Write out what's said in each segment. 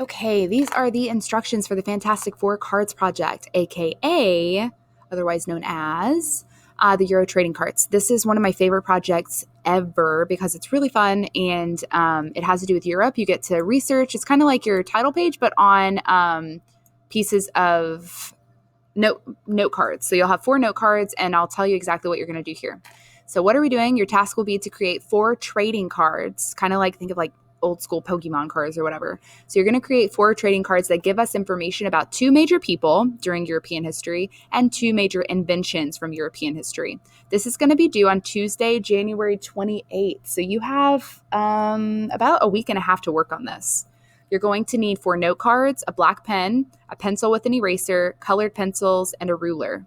Okay, these are the instructions for the Fantastic Four Cards Project, aka, otherwise known as, the Euro Trading Cards. This is one of my favorite projects ever because it's really fun and it has to do with Europe. You get to research. It's kind of like your title page, but on pieces of note cards. So you'll have 4 note cards, and I'll tell you exactly what you're going to do here. So what are we doing? Your task will be to create 4 trading cards, kind of like think of like old school Pokemon cards or whatever. So you're going to create 4 trading cards that give us information about 2 major people during European history and 2 major inventions from European history. This is going to be due on Tuesday, January 28th. So you have about a week and a half to work on this. You're going to need 4 note cards, a black pen, a pencil with an eraser, colored pencils, and a ruler.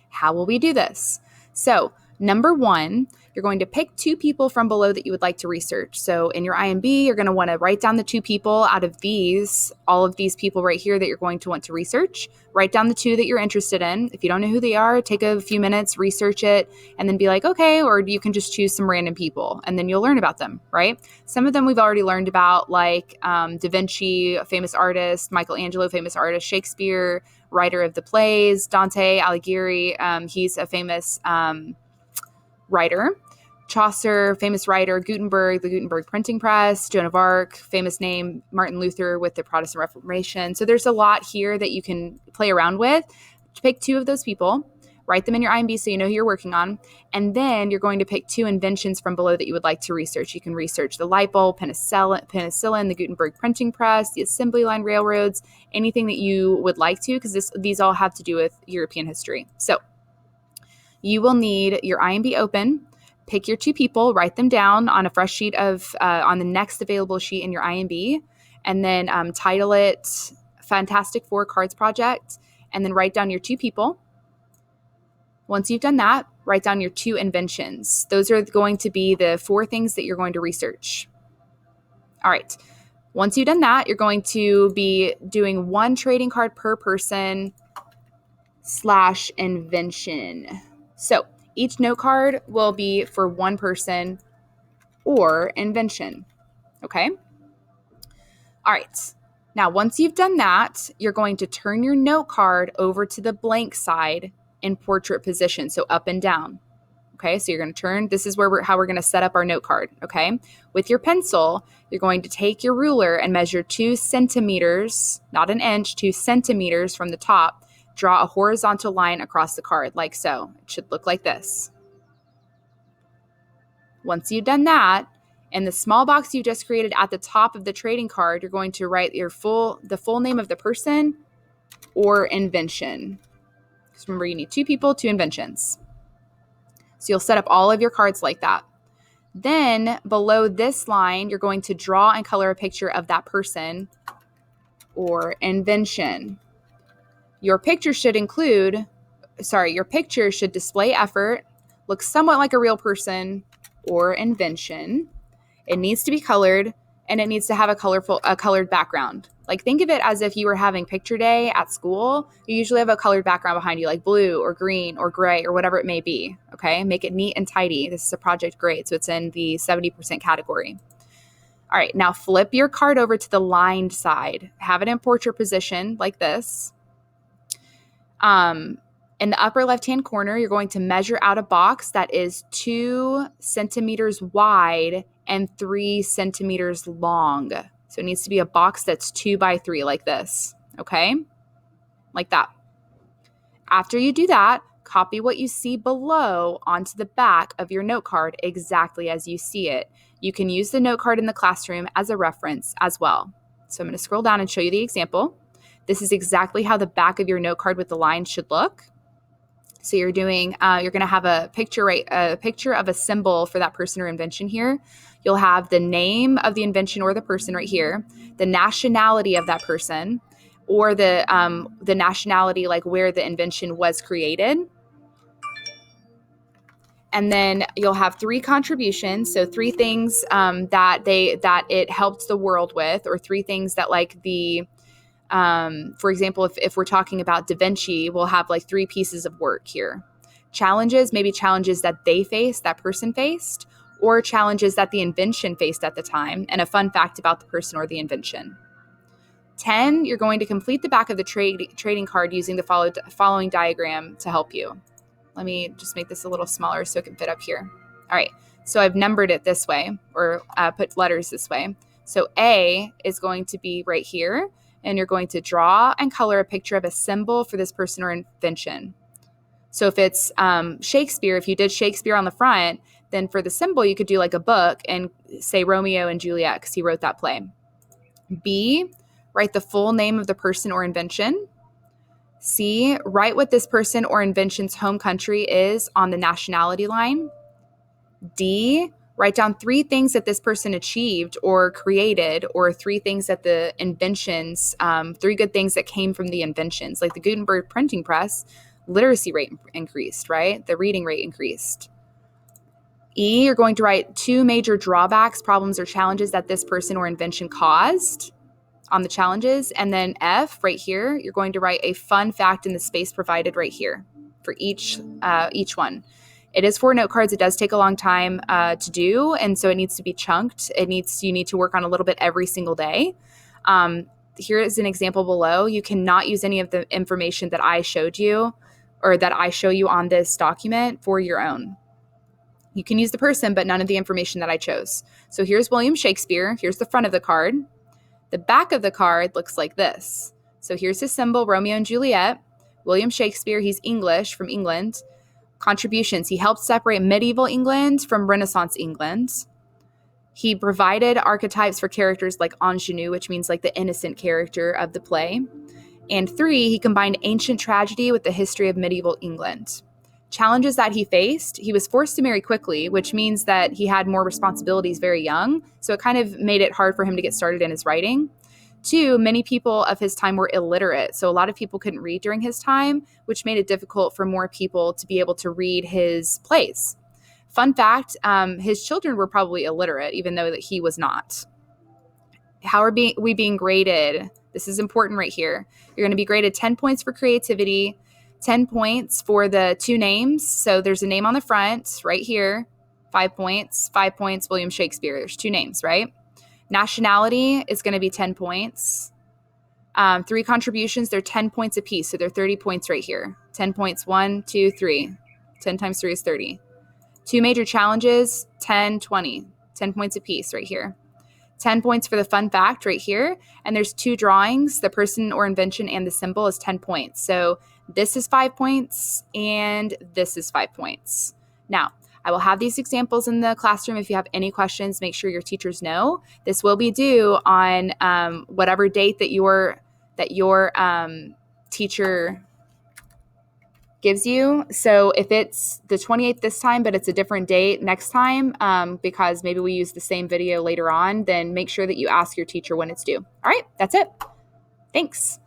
How will we do this? So, number 1, you're going to pick 2 people from below that you would like to research. So in your IMB, you're going to want to write down the 2 people out of these, all of these people right here that you're going to want to research. Write down the 2 that you're interested in. If you don't know who they are, take a few minutes, research it, and then be like, okay, or you can just choose some random people, and then you'll learn about them, right? Some of them we've already learned about, like Da Vinci, a famous artist, Michelangelo, famous artist, Shakespeare, writer of the plays, Dante Alighieri, he's a famous writer. Chaucer, famous writer. Gutenberg, the Gutenberg printing press. Joan of Arc, famous name. Martin Luther with the Protestant Reformation. So there's a lot here that you can play around with. Pick 2 of those people, write them in your IMB so you know who you're working on, and then you're going to pick 2 inventions from below that you would like to research. You can research the light bulb, penicillin, the Gutenberg printing press, the assembly line railroads, anything that you would like to, because these all have to do with European history. So you will need your IMB open. Pick your 2 people, write them down on a fresh sheet on the next available sheet in your IMB, and then title it Fantastic Four Cards Project, and then write down your 2 people. Once you've done that, write down your 2 inventions. Those are going to be the 4 things that you're going to research. All right. Once you've done that, you're going to be doing 1 trading card per person / invention. So each note card will be for 1 person or invention. Okay? All right. Now, once you've done that, you're going to turn your note card over to the blank side in portrait position, so up and down. Okay, so you're going to turn. This is how we're going to set up our note card. Okay, with your pencil, you're going to take your ruler and measure 2 centimeters, not an inch, 2 centimeters from the top. Draw a horizontal line across the card, like so. It should look like this. Once you've done that, in the small box you just created at the top of the trading card, you're going to write the full name of the person or invention. Because remember, you need 2 people, 2 inventions. So you'll set up all of your cards like that. Then below this line, you're going to draw and color a picture of that person or invention. Your picture should display effort, look somewhat like a real person or invention. It needs to be colored, and it needs to have a colored background. Like, think of it as if you were having picture day at school. You usually have a colored background behind you, like blue or green or gray or whatever it may be. Okay, make it neat and tidy. This is a project grade, so it's in the 70% category. All right, now flip your card over to the lined side. Have it in portrait position like this. In the upper left-hand corner, you're going to measure out a box that is 2 centimeters wide and 3 centimeters long. So it needs to be a box that's 2 by 3 like this, okay? Like that. After you do that, copy what you see below onto the back of your note card exactly as you see it. You can use the note card in the classroom as a reference as well. So I'm going to scroll down and show you the example. This is exactly how the back of your note card with the line should look. So you're going to have a picture of a symbol for that person or invention here. You'll have the name of the invention or the person right here, the nationality of that person, or the nationality, like where the invention was created. And then you'll have 3 contributions, so 3 things that it helped the world with, or 3 things that, like, the for example, if we're talking about Da Vinci, we'll have like 3 pieces of work here. Challenges, maybe challenges that that person faced, or challenges that the invention faced at the time, and a fun fact about the person or the invention. 10, you're going to complete the back of the trading card using the following diagram to help you. Let me just make this a little smaller so it can fit up here. All right, so I've numbered it this way, or put letters this way. So A is going to be right here, and you're going to draw and color a picture of a symbol for this person or invention. So if it's Shakespeare, if you did Shakespeare on the front, then for the symbol, you could do like a book and say Romeo and Juliet because he wrote that play. B, write the full name of the person or invention. C, write what this person or invention's home country is on the nationality line. D, write down 3 things that this person achieved or created, or 3 things that the inventions, 3 good things that came from the inventions, like the Gutenberg printing press, literacy rate increased, right? The reading rate increased. E, you're going to write 2 major drawbacks, problems, or challenges that this person or invention caused on the challenges. And then F, right here, you're going to write a fun fact in the space provided right here for each one. It is 4 note cards. It does take a long time to do, and so it needs to be chunked. You need to work on a little bit every single day. Here is an example below. You cannot use any of the information that I showed you or that I show you on this document for your own. You can use the person, but none of the information that I chose. So here's William Shakespeare. Here's the front of the card. The back of the card looks like this. So here's his symbol, Romeo and Juliet. William Shakespeare, he's English, from England. Contributions, he helped separate medieval England from Renaissance England. He provided archetypes for characters like ingenue, which means like the innocent character of the play. And 3, he combined ancient tragedy with the history of medieval England. Challenges that he faced, he was forced to marry quickly, which means that he had more responsibilities very young. So it kind of made it hard for him to get started in his writing. 2, many people of his time were illiterate. So a lot of people couldn't read during his time, which made it difficult for more people to be able to read his plays. Fun fact, his children were probably illiterate, even though that he was not. How are we being graded? This is important right here. You're going to be graded 10 points for creativity, 10 points for the 2 names. So there's a name on the front right here, 5 points, 5 points, William Shakespeare. There's 2 names, right? Nationality is going to be 10 points. 3 contributions, they're 10 points apiece. So they're 30 points right here. 10 points, 1, 2, 3. 10 times 3 is 30. 2 major challenges, 10, 20. 10 points apiece right here. 10 points for the fun fact right here. And there's 2 drawings, the person or invention and the symbol is 10 points. So this is 5 points and this is 5 points. Now, I will have these examples in the classroom. If you have any questions, make sure your teachers know. This will be due on whatever date that your teacher gives you. So if it's the 28th this time, but it's a different date next time, because maybe we use the same video later on, then make sure that you ask your teacher when it's due. All right, that's it. Thanks.